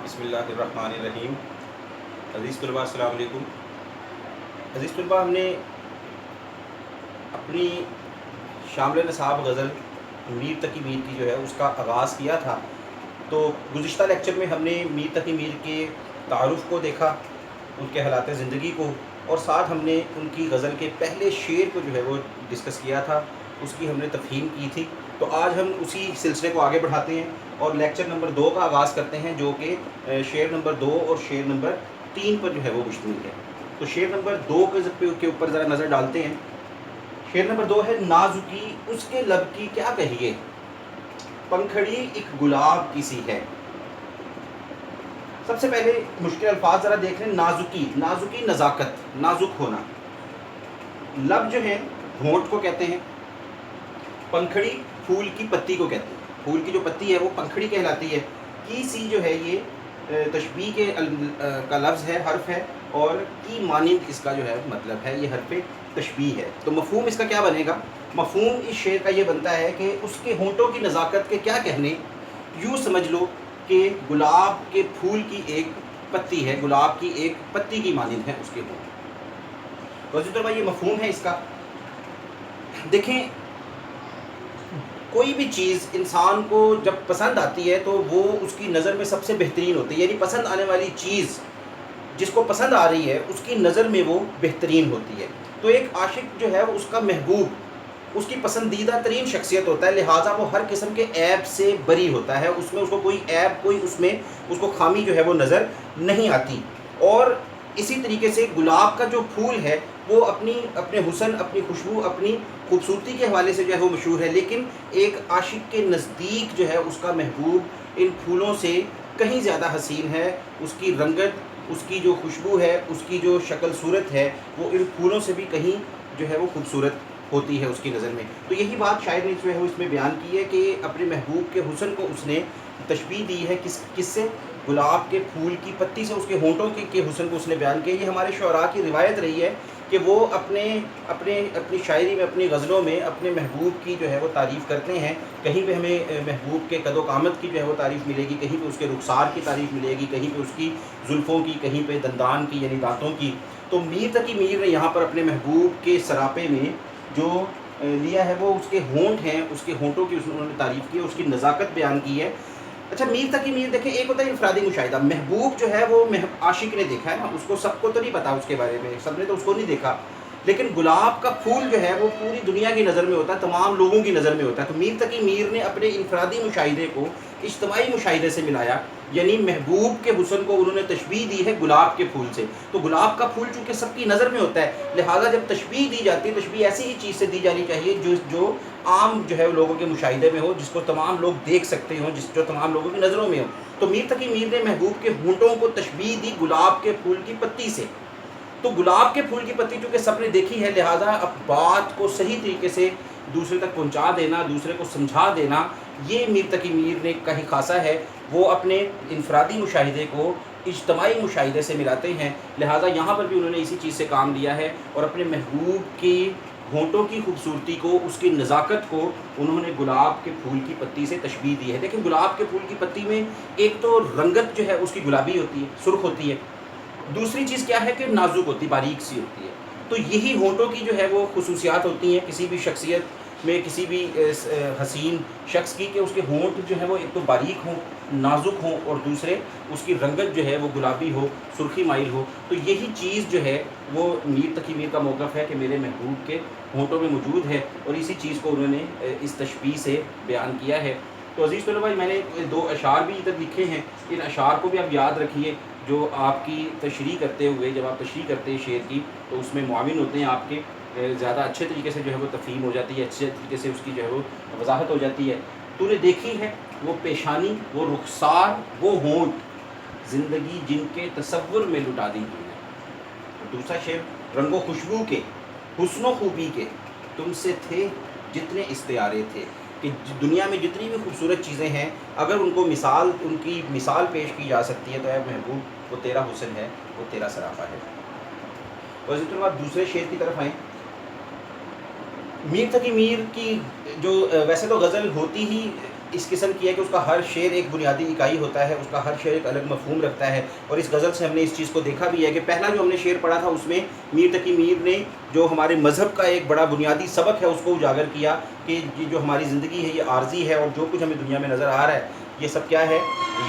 بسم اللہ الرحمن الرحیم۔ عزیز طلباء السلام علیکم۔ عزیز طلباء، ہم نے اپنی شامل نصاب غزل میر تقی میر کی جو ہے اس کا آغاز کیا تھا۔ تو گزشتہ لیکچر میں ہم نے میر تقی میر کے تعارف کو دیکھا، ان کے حالات زندگی کو، اور ساتھ ہم نے ان کی غزل کے پہلے شعر کو جو ہے وہ ڈسکس کیا تھا، اس کی ہم نے تفہیم کی تھی۔ تو آج ہم اسی سلسلے کو آگے بڑھاتے ہیں اور لیکچر نمبر 2 کا آغاز کرتے ہیں، جو کہ شعر نمبر 2 اور شعر نمبر 3 پر جو ہے وہ مشتمل ہے۔ تو شعر نمبر 2 کے اوپر ذرا نظر ڈالتے ہیں۔ شعر نمبر 2 ہے: نازکی اس کے لب کی کیا کہیے، پنکھڑی ایک گلاب کی سی ہے۔ سب سے پہلے مشکل الفاظ ذرا دیکھ لیں۔ نازکی، نازکی نزاکت، نازک ہونا۔ لب جو ہے ہونٹ کو کہتے ہیں، پنکھڑی پھول کی پتی کو کہتے ہیں۔ پھول کی جو پتی ہے وہ پنکھڑی کہلاتی ہے۔ کی سی جو ہے یہ تشبیہ کے کا لفظ ہے، حرف ہے، اور کی مانند اس کا جو ہے مطلب ہے، یہ حرف تشبیہ ہے۔ تو مفہوم اس کا کیا بنے گا؟ مفہوم اس شعر کا یہ بنتا ہے کہ اس کے ہونٹوں کی نزاکت کے کیا کہنے، یوں سمجھ لو کہ گلاب کے پھول کی ایک پتی ہے، گلاب کی ایک پتی کی مانند ہے اس کے ہونٹ۔ تو طلباء یہ مفہوم ہے اس کا۔ دیکھیں، کوئی بھی چیز انسان کو جب پسند آتی ہے تو وہ اس کی نظر میں سب سے بہترین ہوتی ہے، یعنی پسند آنے والی چیز جس کو پسند آ رہی ہے اس کی نظر میں وہ بہترین ہوتی ہے۔ تو ایک عاشق جو ہے اس کا محبوب اس کی پسندیدہ ترین شخصیت ہوتا ہے، لہٰذا وہ ہر قسم کے عیب سے بری ہوتا ہے، اس میں اس کو کوئی عیب، کوئی اس کو خامی جو ہے وہ نظر نہیں آتی۔ اور اسی طریقے سے گلاب کا جو پھول ہے وہ اپنے حسن، اپنی خوشبو، اپنی خوبصورتی کے حوالے سے جو ہے وہ مشہور ہے، لیکن ایک عاشق کے نزدیک جو ہے اس کا محبوب ان پھولوں سے کہیں زیادہ حسین ہے۔ اس کی رنگت، اس کی جو خوشبو ہے، اس کی جو شکل صورت ہے، وہ ان پھولوں سے بھی کہیں جو ہے وہ خوبصورت ہوتی ہے اس کی نظر میں۔ تو یہی بات شاعر نے جو ہے وہ اس میں بیان کی ہے کہ اپنے محبوب کے حسن کو اس نے تشبیہ دی ہے کس سے؟ گلاب کے پھول کی پتی سے، اس کے ہونٹوں کے حسن کو اس نے بیان کیا۔ یہ ہمارے شعراء کی روایت رہی ہے کہ وہ اپنی شاعری میں، اپنی غزلوں میں اپنے محبوب کی جو ہے وہ تعریف کرتے ہیں۔ کہیں پہ ہمیں محبوب کے قد و قامت کی جو ہے وہ تعریف ملے گی، کہیں پہ اس کے رخسار کی تعریف ملے گی، کہیں پہ اس کی زلفوں کی، کہیں پہ دندان کی یعنی دانتوں کی۔ تو میر تقی میر نے یہاں پر اپنے محبوب کے سراپے میں جو لیا ہے وہ اس کے ہونٹ ہیں، اس کے ہونٹوں کی انہوں نے تعریف کی ہے، اس کی نزاکت بیان کی ہے۔ اچھا، میر تقی میر دیکھیں، ایک ہوتا ہے انفرادی مشاہدہ، محبوب جو ہے وہ عاشق نے دیکھا ہے نا، اس کو سب کو تو نہیں پتا اس کے بارے میں، سب نے تو اس کو نہیں دیکھا، لیکن گلاب کا پھول جو ہے وہ پوری دنیا کی نظر میں ہوتا ہے، تمام لوگوں کی نظر میں ہوتا ہے۔ تو میر تقی میر نے اپنے انفرادی مشاہدے کو اجتماعی مشاہدے سے ملایا، یعنی محبوب کے حسن کو انہوں نے تشبیہ دی ہے گلاب کے پھول سے۔ تو گلاب کا پھول چونکہ سب کی نظر میں ہوتا ہے، لہٰذا جب تشبیہ دی جاتی ہے، تشبیہ ایسی ہی چیز سے دی جانی چاہیے جو عام جو ہے لوگوں کے مشاہدے میں ہو، جس کو تمام لوگ دیکھ سکتے ہوں، جو تمام لوگوں کی نظروں میں ہو۔ تو میر تقی میر نے محبوب کے ہونٹوں کو تشبیہ دی گلاب کے پھول کی پتی سے۔ تو گلاب کے پھول کی پتی چونکہ سب نے دیکھی ہے، لہٰذا اب بات کو صحیح طریقے سے دوسرے تک پہنچا دینا، دوسرے کو سمجھا دینا، یہ میر تقی میر نے کا ہی خاصہ ہے۔ وہ اپنے انفرادی مشاہدے کو اجتماعی مشاہدے سے ملاتے ہیں، لہٰذا یہاں پر بھی انہوں نے اسی چیز سے کام لیا ہے اور اپنے محبوب کی ہونٹوں کی خوبصورتی کو، اس کی نزاکت کو انہوں نے گلاب کے پھول کی پتی سے تشبیہ دی ہے۔ لیکن گلاب کے پھول کی پتی میں ایک تو رنگت جو ہے اس کی گلابی ہوتی ہے، سرخ ہوتی ہے، دوسری چیز کیا ہے کہ نازک ہوتی ہے، باریک سی ہوتی ہے۔ تو یہی ہونٹوں کی جو ہے وہ خصوصیات ہوتی ہیں کسی بھی شخصیت میں، کسی بھی حسین شخص کی، کہ اس کے ہونٹ جو ہے وہ ایک تو باریک ہوں، نازک ہوں، اور دوسرے اس کی رنگت جو ہے وہ گلابی ہو، سرخی مائل ہو۔ تو یہی چیز جو ہے وہ میر تقی میر کا موقف ہے کہ میرے محبوب کے ہونٹوں میں موجود ہے، اور اسی چیز کو انہوں نے اس تشبیہ سے بیان کیا ہے۔ تو عزیز طلباء، میں نے 2 اشعار بھی ادھر لکھے ہیں، ان اشعار کو بھی آپ یاد رکھیے، جو آپ کی تشریح کرتے ہوئے، جب آپ تشریح کرتے ہیں شعر کی تو اس میں معاون ہوتے ہیں آپ کے، زیادہ اچھے طریقے سے جو ہے وہ تفہیم ہو جاتی ہے، اچھے طریقے سے اس کی جو ہے وہ وضاحت ہو جاتی ہے۔ تو نے دیکھی ہے وہ پیشانی، وہ رخسار، وہ ہونٹ، زندگی جن کے تصور میں لٹا دی ہوئی ہے۔ دوسرا شعر: رنگ و خوشبو کے، حسن و خوبی کے، تم سے تھے جتنے استعارے تھے، کہ دنیا میں جتنی بھی خوبصورت چیزیں ہیں، اگر ان کی مثال پیش کی جا سکتی ہے تو اے محبوب، وہ تیرا حسن ہے، وہ تیرا سراپا ہے۔ اور اسی طرح دوسرے شعر کی طرف آئیں۔ میر تقی میر کی جو ویسے تو غزل ہوتی ہی اس قسم کی ہے کہ اس کا ہر شعر ایک بنیادی اکائی ہوتا ہے، اس کا ہر شعر ایک الگ مفہوم رکھتا ہے، اور اس غزل سے ہم نے اس چیز کو دیکھا بھی ہے کہ پہلا جو ہم نے شعر پڑھا تھا اس میں میر تقی میر نے جو ہمارے مذہب کا ایک بڑا بنیادی سبق ہے اس کو اجاگر کیا کہ یہ جو ہماری زندگی ہے یہ عارضی ہے، اور جو کچھ ہمیں دنیا میں نظر آ رہا ہے یہ سب کیا ہے،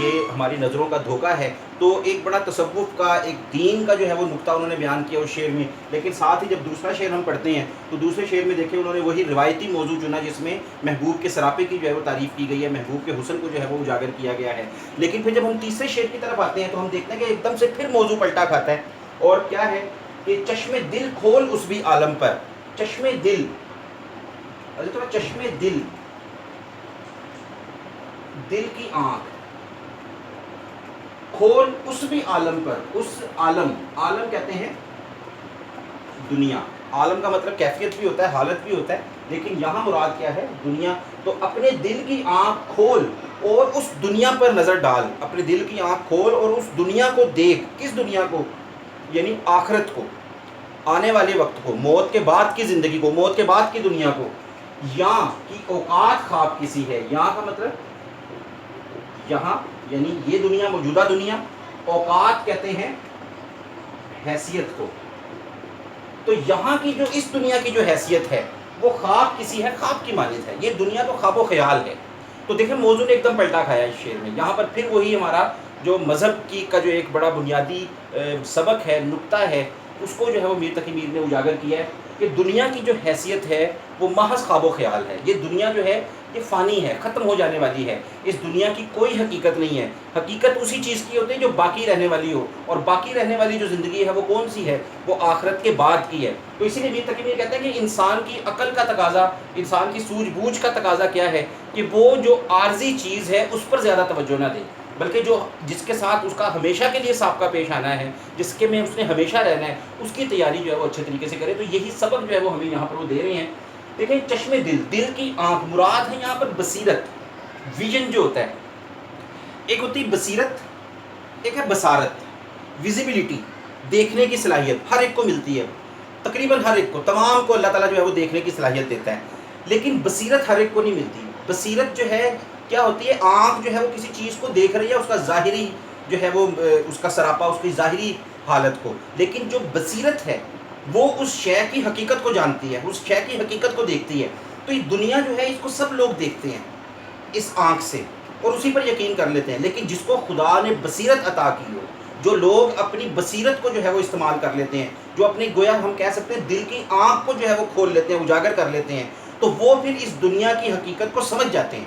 یہ ہماری نظروں کا دھوکہ ہے۔ تو ایک بڑا تصوف کا، ایک دین کا جو ہے وہ نقطہ انہوں نے بیان کیا اس شعر میں، لیکن ساتھ ہی جب دوسرا شعر ہم پڑھتے ہیں تو دوسرے شعر میں دیکھیں انہوں نے وہی روایتی موضوع چنا جس میں محبوب کے سراپے کی جو ہے وہ تعریف کی گئی ہے، محبوب کے حسن کو جو ہے وہ اجاگر کیا گیا ہے۔ لیکن پھر جب ہم تیسرے شعر کی طرف آتے ہیں تو ہم دیکھتے ہیں کہ ایک دم سے پھر موضوع پلٹا کھاتا ہے، اور کیا ہے کہ چشم دل کھول اس بھی عالم پر، چشم دل، چشم دل، دل کی آنکھ کھول اس بھی عالم پر، اس عالم، عالم کہتے ہیں دنیا، عالم کا مطلب کیفیت بھی ہوتا ہے، حالت بھی ہوتا ہے، لیکن یہاں مراد کیا ہے، دنیا۔ تو اپنے دل کی آنکھ کھول اور اس دنیا پر نظر ڈال، اپنے دل کی آنکھ کھول اور اس دنیا کو دیکھ۔ کس دنیا کو؟ یعنی آخرت کو، آنے والے وقت کو، موت کے بعد کی زندگی کو، موت کے بعد کی دنیا کو۔ یہاں کی اوقات خواب کسی ہے، یہاں کا مطلب یہاں یعنی یہ دنیا، موجودہ دنیا، اوقات کہتے ہیں حیثیت کو۔ تو یہاں کی جو اس دنیا کی جو حیثیت ہے وہ خواب کسی ہے، خواب کی مانند ہے، یہ دنیا تو خواب و خیال ہے۔ تو دیکھیں موضوع نے ایک دم پلٹا کھایا اس شعر میں، یہاں پر پھر وہی ہمارا جو مذہب کی کا جو ایک بڑا بنیادی سبق ہے، نقطہ ہے، اس کو جو ہے وہ میر تقی میر نے اجاگر کیا ہے کہ دنیا کی جو حیثیت ہے وہ محض خواب و خیال ہے۔ یہ دنیا جو ہے یہ فانی ہے، ختم ہو جانے والی ہے، اس دنیا کی کوئی حقیقت نہیں ہے۔ حقیقت اسی چیز کی ہوتی ہے جو باقی رہنے والی ہو، اور باقی رہنے والی جو زندگی ہے وہ کون سی ہے؟ وہ آخرت کے بعد کی ہے۔ تو اسی لیے میر تقی میر کہتے ہیں کہ انسان کی عقل کا تقاضا، انسان کی سوجھ بوجھ کا تقاضا کیا ہے کہ وہ جو عارضی چیز ہے اس پر زیادہ توجہ نہ دے، بلکہ جو جس کے ساتھ اس کا ہمیشہ کے لیے سابقہ پیش آنا ہے، جس کے میں اس نے ہمیشہ رہنا ہے، اس کی تیاری جو ہے وہ اچھے طریقے سے کرے۔ تو یہی سبق جو ہے وہ ہمیں یہاں پر وہ دے رہے ہیں۔ دیکھیں چشم دل، دل کی آنکھ، مراد ہے یہاں پر بصیرت، ویژن جو ہوتا ہے۔ ایک ہوتی ہے بصیرت، ایک ہے بصارت، ویزیبلٹی، دیکھنے کی صلاحیت ہر ایک کو ملتی ہے، تقریباً ہر ایک کو، تمام کو اللہ تعالیٰ جو ہے وہ دیکھنے کی صلاحیت دیتا ہے، لیکن بصیرت ہر ایک کو نہیں ملتی۔ بصیرت جو ہے کیا ہوتی ہے؟ آنکھ جو ہے وہ کسی چیز کو دیکھ رہی ہے، اس کا ظاہری جو ہے وہ اس کا سراپا، اس کی ظاہری حالت کو، لیکن جو بصیرت ہے وہ اس شے کی حقیقت کو جانتی ہے، اس شے کی حقیقت کو دیکھتی ہے۔ تو یہ دنیا جو ہے اس کو سب لوگ دیکھتے ہیں اس آنکھ سے اور اسی پر یقین کر لیتے ہیں، لیکن جس کو خدا نے بصیرت عطا کی ہو، جو لوگ اپنی بصیرت کو جو ہے وہ استعمال کر لیتے ہیں، جو اپنے گویا ہم کہہ سکتے ہیں دل کی آنکھ کو جو ہے وہ کھول لیتے ہیں، اجاگر کر لیتے ہیں، تو وہ پھر اس دنیا کی حقیقت کو سمجھ جاتے ہیں،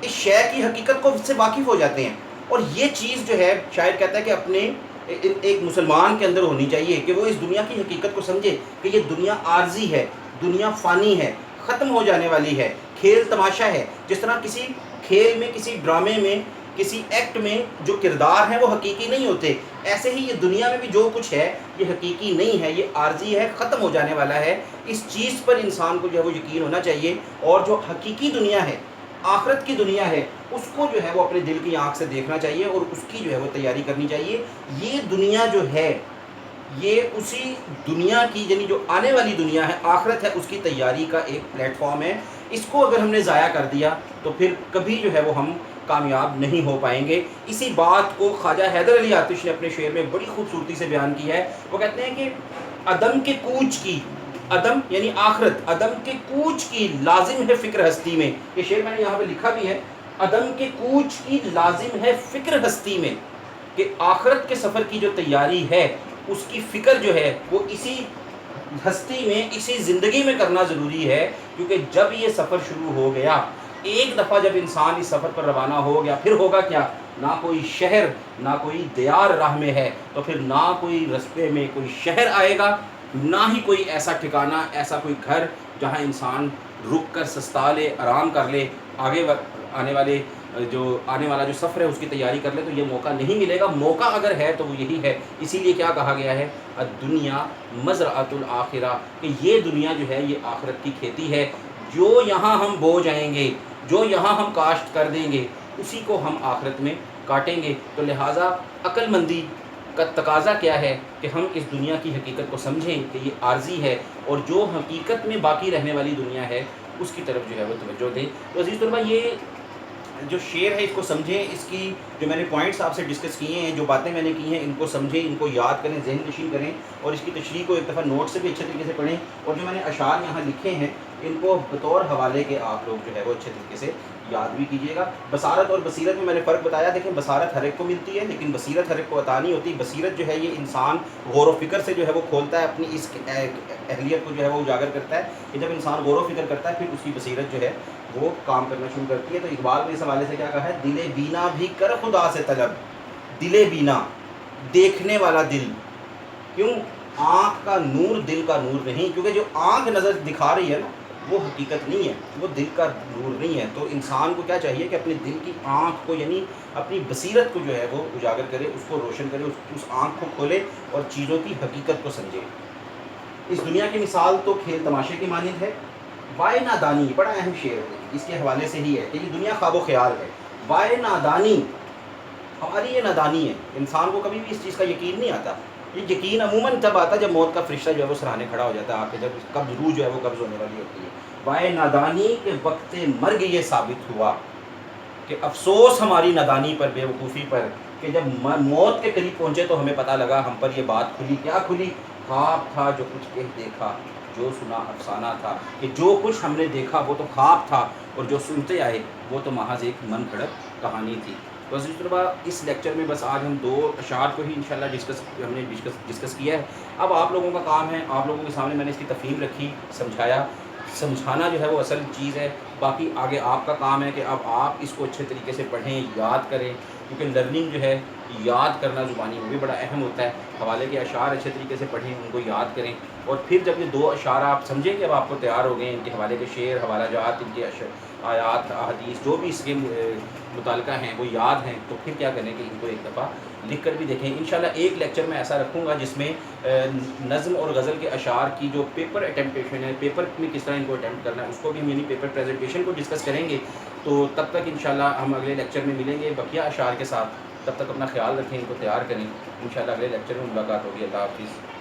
اس شے کی حقیقت کو سے واقف ہو جاتے ہیں۔ اور یہ چیز جو ہے شاعر کہتا ہے کہ اپنے ایک مسلمان کے اندر ہونی چاہیے کہ وہ اس دنیا کی حقیقت کو سمجھے کہ یہ دنیا عارضی ہے، دنیا فانی ہے، ختم ہو جانے والی ہے، کھیل تماشا ہے۔ جس طرح کسی کھیل میں، کسی ڈرامے میں، کسی ایکٹ میں جو کردار ہیں وہ حقیقی نہیں ہوتے، ایسے ہی یہ دنیا میں بھی جو کچھ ہے یہ حقیقی نہیں ہے، یہ عارضی ہے، ختم ہو جانے والا ہے۔ اس چیز پر انسان کو جو ہے وہ یقین ہونا چاہیے، اور جو حقیقی دنیا ہے، آخرت کی دنیا ہے، اس کو جو ہے وہ اپنے دل کی آنکھ سے دیکھنا چاہیے اور اس کی جو ہے وہ تیاری کرنی چاہیے۔ یہ دنیا جو ہے یہ اسی دنیا کی، یعنی جو آنے والی دنیا ہے، آخرت ہے، اس کی تیاری کا ایک پلیٹ فارم ہے۔ اس کو اگر ہم نے ضائع کر دیا تو پھر کبھی جو ہے وہ ہم کامیاب نہیں ہو پائیں گے۔ اسی بات کو خواجہ حیدر علی آتش نے اپنے شعر میں بڑی خوبصورتی سے بیان کیا ہے۔ وہ کہتے ہیں کہ عدم کے کوچ کی، عدم یعنی آخرت، عدم کے کوچ کی لازم ہے فکر ہستی میں۔ یہ شعر میں نے یہاں پہ لکھا بھی ہے، عدم کے کوچ کی لازم ہے فکر ہستی میں، کہ آخرت کے سفر کی جو تیاری ہے اس کی فکر جو ہے وہ اسی ہستی میں، اسی زندگی میں کرنا ضروری ہے، کیونکہ جب یہ سفر شروع ہو گیا، ایک دفعہ جب انسان اس سفر پر روانہ ہو گیا، پھر ہوگا کیا؟ نہ کوئی شہر، نہ کوئی دیار راہ میں ہے، تو پھر نہ کوئی رستے میں کوئی شہر آئے گا، نہ ہی کوئی ایسا ٹھکانہ، ایسا کوئی گھر جہاں انسان رک کر سستا لے، آرام کر لے، آگے آنے والا جو سفر ہے اس کی تیاری کر لے، تو یہ موقع نہیں ملے گا۔ موقع اگر ہے تو وہ یہی ہے۔ اسی لیے کیا کہا گیا ہے؟ الدنیا مزرعۃ الآخرہ، کہ یہ دنیا جو ہے یہ آخرت کی کھیتی ہے، جو یہاں ہم بو جائیں گے، جو یہاں ہم کاشت کر دیں گے، اسی کو ہم آخرت میں کاٹیں گے۔ تو لہٰذا عقل مندی کا تقاضا کیا ہے کہ ہم اس دنیا کی حقیقت کو سمجھیں کہ یہ عارضی ہے، اور جو حقیقت میں باقی رہنے والی دنیا ہے اس کی طرف جو ہے وہ توجہ دیں۔ تو عزیز طلبہ، یہ جو شعر ہے اس کو سمجھیں، اس کی جو میں نے پوائنٹس آپ سے ڈسکس کیے ہیں، جو باتیں میں نے کی ہیں، ان کو سمجھیں، ان کو یاد کریں، ذہن نشین کریں، اور اس کی تشریح کو ایک دفعہ نوٹ سے بھی اچھے طریقے سے پڑھیں، اور جو میں نے اشعار یہاں لکھے ہیں ان کو بطور حوالے کے آپ لوگ جو ہے وہ اچھے طریقے سے یاد بھی کیجیے گا۔ بصارت اور بصیرت میں نے فرق بتایا، دیکھیں بصارت ہر ایک کو ملتی ہے لیکن بصیرت ہر ایک کو عطا نہیں ہوتی۔ بصیرت جو ہے یہ انسان غور و فکر سے جو ہے وہ کھولتا ہے، اپنی اس اہلیت کو جو ہے وہ اجاگر کرتا ہے کہ جب انسان غور و فکر کرتا ہے پھر اس کی بصیرت جو ہے وہ کام کرنا شروع کرتی ہے۔ تو اقبال نے اس حوالے سے کیا کہا ہے، دل بینا بھی کر خدا سے طلب، دل بینا دیکھنے والا دل، کیوں؟ آنکھ کا نور دل کا نور نہیں، کیونکہ جو آنکھ نظر دکھا رہی ہے نا وہ حقیقت نہیں ہے، وہ دل کا نور نہیں ہے۔ تو انسان کو کیا چاہیے کہ اپنے دل کی آنکھ کو، یعنی اپنی بصیرت کو جو ہے وہ اجاگر کرے، اس کو روشن کرے، اس آنکھ کو کھولے اور چیزوں کی حقیقت کو سمجھے۔ اس دنیا کی مثال تو کھیل تماشے کی مانند ہے، وائے نادانی، بڑا اہم شعر ہے، اس کے حوالے سے ہی ہے کہ یہ دنیا خواب و خیال ہے۔ وائے نادانی، ہماری یہ نادانی ہے، انسان کو کبھی بھی اس چیز کا یقین نہیں آتا۔ یہ یقین عموماً تب آتا جب موت کا فرشتہ جو ہے وہ سراہنے کھڑا ہو جاتا ہے آپ کے، جب قبض روح جو ہے وہ قبض ہونے والی ہوتی ہے۔ وائے نادانی کے وقت مرگ یہ ثابت ہوا کہ افسوس ہماری نادانی پر، بے وقوفی پر، کہ جب موت کے قریب پہنچے تو ہمیں پتہ لگا ہم پر یہ بات کھلی، کیا کھلی؟ خواب تھا جو کچھ کہہ دیکھا، جو سنا افسانہ تھا، کہ جو کچھ ہم نے دیکھا وہ تو خواب تھا اور جو سنتے آئے وہ تو محض ایک من گھڑت کہانی تھی۔ تو عزیز طلباء، اس لیکچر میں بس آج ہم 2 اشعار کو ہی انشاءاللہ ہم نے ڈسکس کیا ہے۔ اب آپ لوگوں کا کام ہے، آپ لوگوں کے سامنے میں نے اس کی تفہیم رکھی، سمجھایا، سمجھانا جو ہے وہ اصل چیز ہے، باقی آگے آپ کا کام ہے کہ اب آپ اس کو اچھے طریقے سے پڑھیں، یاد کریں، کیونکہ لرننگ جو ہے یاد کرنا زبانی وہ بھی بڑا اہم ہوتا ہے۔ حوالے کے اشعار اچھے طریقے سے پڑھیں، ان کو یاد کریں، اور پھر جب یہ 2 اشعار آپ سمجھیں کہ اب آپ کو تیار ہو گئے، ان کے حوالے کے شعر، حوالہ جات، ان کے آیات، احادیث جو بھی اس کے متعلقہ ہیں وہ یاد ہیں، تو پھر کیا کریں کہ ان کو ایک دفعہ لکھ کر بھی دیکھیں۔ انشاءاللہ ایک لیکچر میں ایسا رکھوں گا جس میں نظم اور غزل کے اشعار کی جو پیپر اٹیمپٹیشن ہے، پیپر میں کس طرح ان کو اٹیمپٹ کرنا ہے، اس کو بھی ہم یعنی پیپر پریزنٹیشن کو ڈسکس کریں گے۔ تو تب تک انشاءاللہ ہم اگلے لیکچر میں ملیں گے بقیہ اشعار کے ساتھ، تب تک اپنا خیال رکھیں، ان کو تیار کریں، انشاءاللہ اگلے لیکچر میں ملاقات ہوگی۔ اللہ حافظ۔